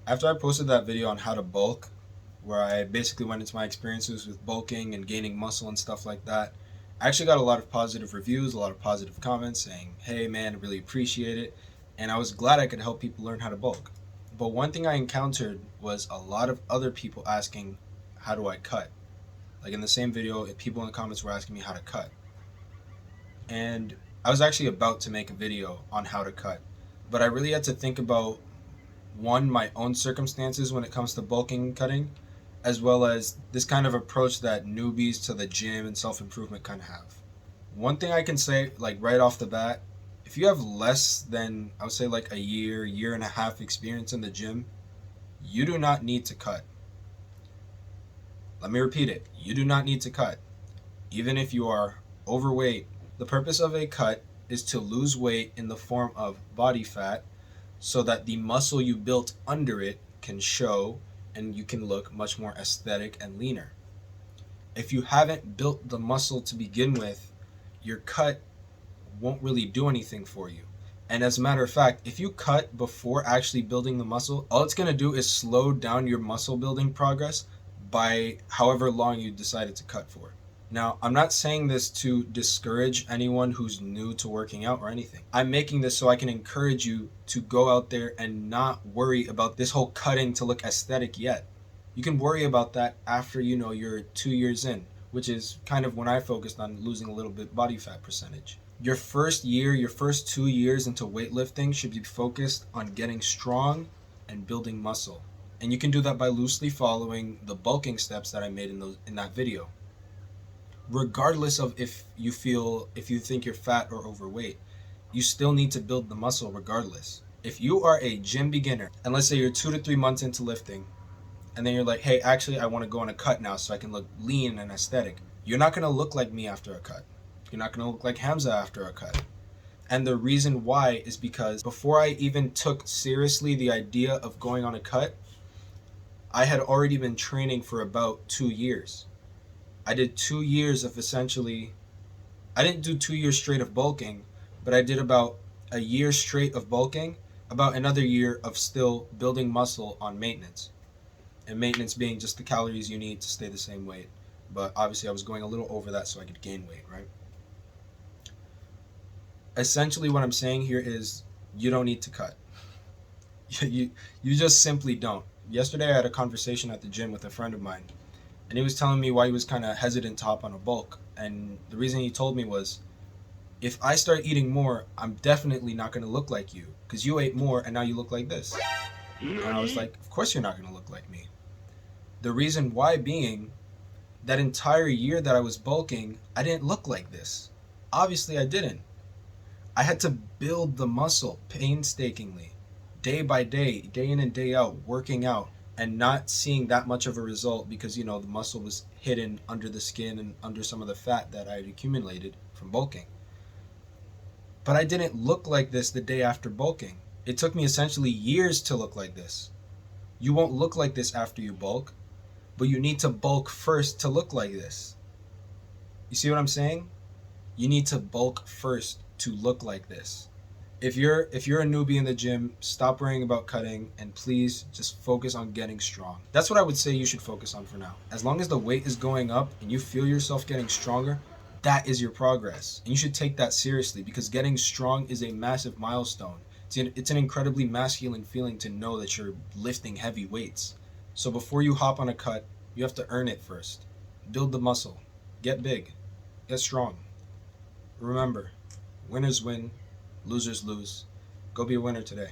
After I posted that video on how to bulk, where I basically went into my experiences with bulking and gaining muscle and stuff like that, I actually got a lot of positive reviews, a lot of positive comments saying, hey man, I really appreciate it. And I was glad I could help people learn how to bulk. But one thing I encountered was a lot of other people asking, how do I cut? Like in the same video, people in the comments were asking me how to cut. And I was actually about to make a video on how to cut, but I really had to think about one, my own circumstances when it comes to bulking and cutting, as well as this kind of approach that newbies to the gym and self improvement kind of have. One thing I can say, like right off the bat, if you have less than, I would say, like a year and a half experience in the gym, you do not need to cut. Let me repeat it. You do not need to cut. Even if you are overweight, the purpose of a cut is to lose weight in the form of body fat so that the muscle you built under it can show and you can look much more aesthetic and leaner. If you haven't built the muscle to begin with, your cut won't really do anything for you. And as a matter of fact, if you cut before actually building the muscle, all it's going to do is slow down your muscle building progress by however long you decided to cut for. Now, I'm not saying this to discourage anyone who's new to working out or anything. I'm making this so I can encourage you to go out there and not worry about this whole cutting to look aesthetic yet. You can worry about that after you're 2 years in, which is kind of when I focused on losing a little bit body fat percentage. Your first year, your first 2 years into weightlifting should be focused on getting strong and building muscle. And you can do that by loosely following the bulking steps that I made in that video. Regardless of if you think you're fat or overweight, you still need to build the muscle regardless. If you are a gym beginner, and let's say you're 2 to 3 months into lifting, and then you're like, hey, actually I want to go on a cut now so I can look lean and aesthetic, you're not going to look like me after a cut. You're not going to look like Hamza after a cut. And the reason why is because before I even took seriously the idea of going on a cut, I had already been training for about 2 years. I did 2 years of I didn't do 2 years straight of bulking, but I did about a year straight of bulking, about another year of still building muscle on maintenance. And maintenance being just the calories you need to stay the same weight. But obviously I was going a little over that so I could gain weight, right? Essentially what I'm saying here is you don't need to cut. you just simply don't. Yesterday I had a conversation at the gym with a friend of mine, and he was telling me why he was kind of hesitant to hop on a bulk. And the reason he told me was, if I start eating more, I'm definitely not going to look like you because you ate more and now you look like this. And I was like, of course you're not going to look like me. The reason why being, that entire year that I was bulking, I didn't look like this. Obviously I didn't. I had to build the muscle painstakingly, day by day in and day out, working out, and not seeing that much of a result because the muscle was hidden under the skin and under some of the fat that I had accumulated from bulking. But I didn't look like this the day after bulking. It took me essentially years to look like this. You won't look like this after you bulk, but you need to bulk first to look like this. You see what I'm saying? You need to bulk first to look like this. If you're a newbie in the gym, stop worrying about cutting and please just focus on getting strong. That's what I would say you should focus on for now. As long as the weight is going up and you feel yourself getting stronger, that is your progress. And you should take that seriously because getting strong is a massive milestone. It's an incredibly masculine feeling to know that you're lifting heavy weights. So before you hop on a cut, you have to earn it first. Build the muscle. Get big. Get strong. Remember, winners win, losers lose. Go be a winner today.